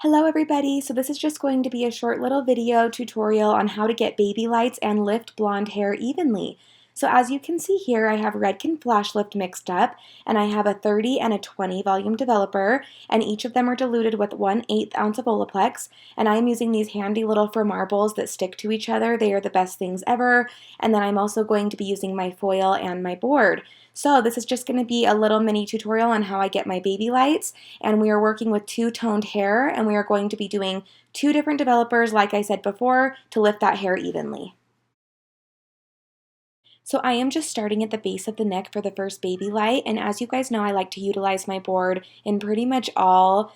Hello everybody, so this is just going to be a short little video tutorial on how to get baby lights and lift blonde hair evenly. So as you can see here, I have redken flashlift mixed up, and I have a 30 and a 20 volume developer, and each of them are diluted with 1/8 ounce of olaplex, and I'm using these handy little fur marbles that stick to each other. They are the best things ever, and then I'm also going to be using my foil and my board. So this is just going to be a little mini tutorial on how I get my baby lights, and we are working with two-toned hair, and we are going to be doing two different developers, like I said before, to lift that hair evenly. So I am just starting at the base of the neck for the first baby light, and as you guys know, I like to utilize my board in pretty much all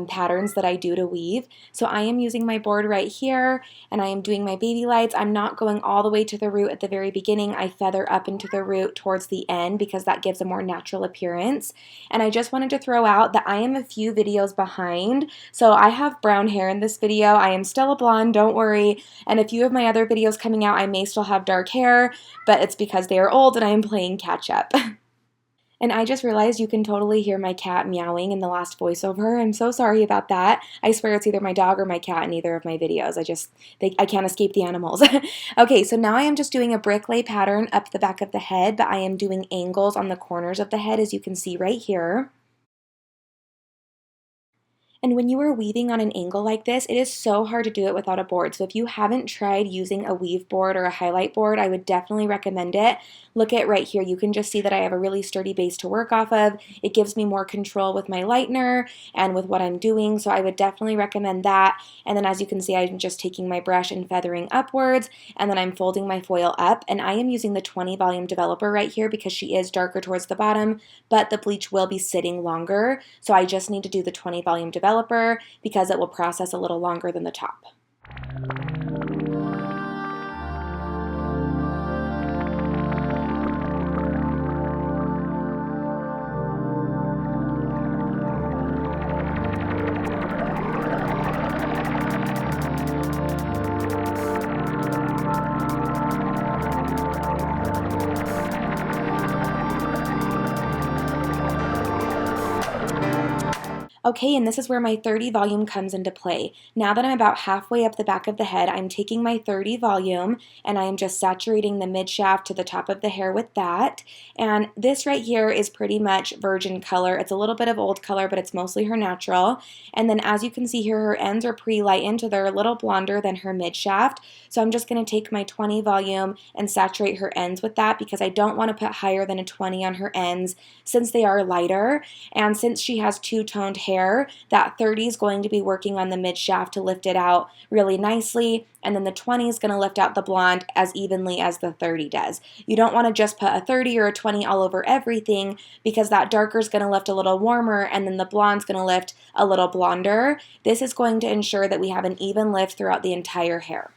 patterns that I do to weave. So I am using my board right here, and I am doing my baby lights. I'm not going all the way to the root at the very beginning. I feather up into the root towards the end because that gives a more natural appearance. And I just wanted to throw out that I am a few videos behind. So I have brown hair in this video. I am still a blonde, don't worry. And a few of my other videos coming out, I may still have dark hair, but it's because they are old and I am playing catch up. And I just realized you can totally hear my cat meowing in the last voiceover. I'm so sorry about that. I swear it's either my dog or my cat in either of my videos. I can't escape the animals. Okay, so now I am just doing a brick lay pattern up the back of the head, but I am doing angles on the corners of the head, as you can see right here. And when you are weaving on an angle like this, it is so hard to do it without a board. So if you haven't tried using a weave board or a highlight board, I would definitely recommend it. Look at right here. You can just see that I have a really sturdy base to work off of. It gives me more control with my lightener and with what I'm doing. So I would definitely recommend that. And then as you can see, I'm just taking my brush and feathering upwards, and then I'm folding my foil up. And I am using the 20 volume developer right here because she is darker towards the bottom, but the bleach will be sitting longer. So I just need to do the 20 volume developer because it will process a little longer than the top. Okay, and this is where my 30 volume comes into play. Now that I'm about halfway up the back of the head, I'm taking my 30 volume and I am just saturating the mid shaft to the top of the hair with that. And this right here is pretty much virgin color. It's a little bit of old color, but it's mostly her natural. And then as you can see here, her ends are pre-lightened, so they're a little blonder than her mid shaft. So I'm just going to take my 20 volume and saturate her ends with that because I don't want to put higher than a 20 on her ends since they are lighter. And since she has two-toned hair, that 30 is going to be working on the mid shaft to lift it out really nicely, and then the 20 is going to lift out the blonde as evenly as the 30 does. You don't want to just put a 30 or a 20 all over everything because that darker is going to lift a little warmer and then the blonde's going to lift a little blonder. This is going to ensure that we have an even lift throughout the entire hair.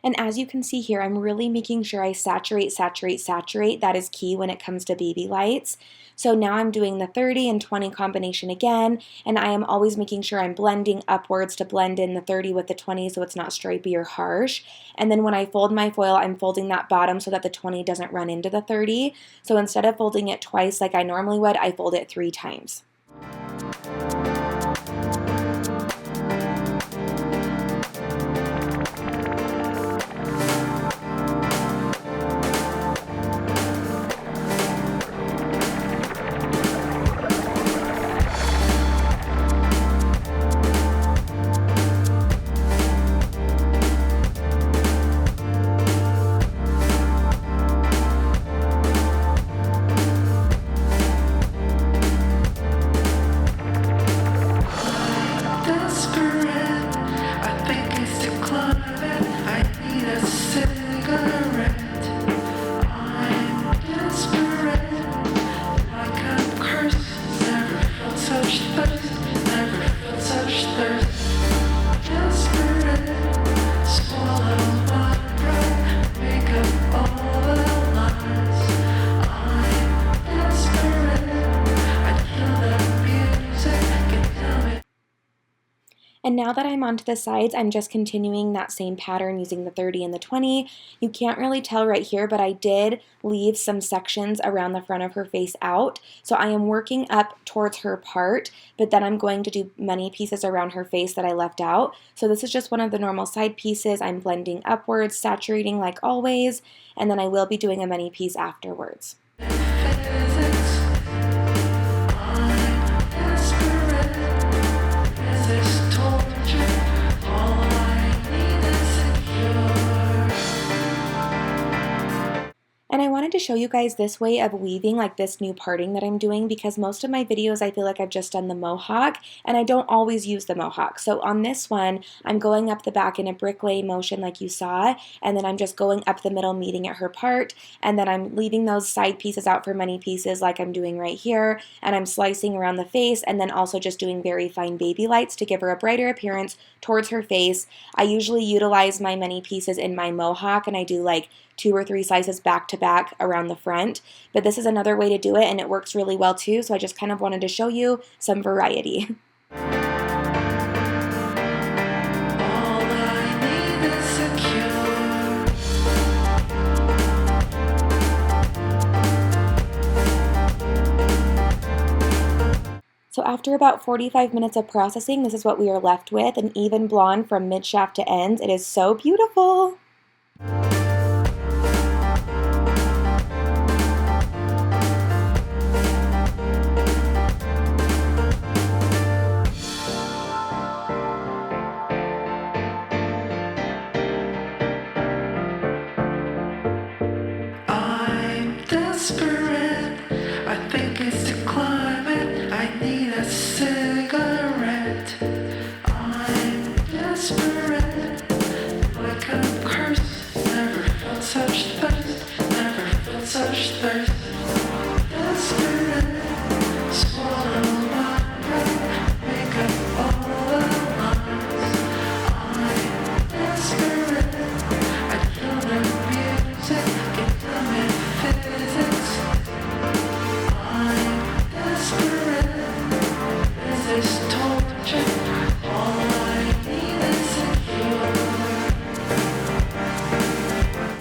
And as you can see here, I'm really making sure I saturate. That is key when it comes to baby lights. So now I'm doing the 30 and 20 combination again, and I am always making sure I'm blending upwards to blend in the 30 with the 20 so it's not stripy or harsh. And then when I fold my foil, I'm folding that bottom so that the 20 doesn't run into the 30. So instead of folding it twice like I normally would, I fold it 3 times. now that I'm onto the sides, I'm just continuing that same pattern using the 30 and the 20. You can't really tell right here, but I did leave some sections around the front of her face out. So I am working up towards her part, but then I'm going to do many pieces around her face that I left out. So this is just one of the normal side pieces. I'm blending upwards, saturating like always, and then I will be doing a many piece afterwards. And I wanted to show you guys this way of weaving, like this new parting that I'm doing, because most of my videos I feel like I've just done the mohawk and I don't always use the mohawk. So on this one, I'm going up the back in a brick lay motion like you saw, and then I'm just going up the middle meeting at her part, and then I'm leaving those side pieces out for many pieces like I'm doing right here, and I'm slicing around the face, and then also just doing very fine baby lights to give her a brighter appearance towards her face. I usually utilize my many pieces in my mohawk, and I do like 2 or 3 slices back to back around the front, but this is another way to do it and it works really well too, so I just kind of wanted to show you some variety. So after about 45 minutes of processing, this is what we are left with, an even blonde from mid shaft to ends. It is so beautiful. I'm desperate.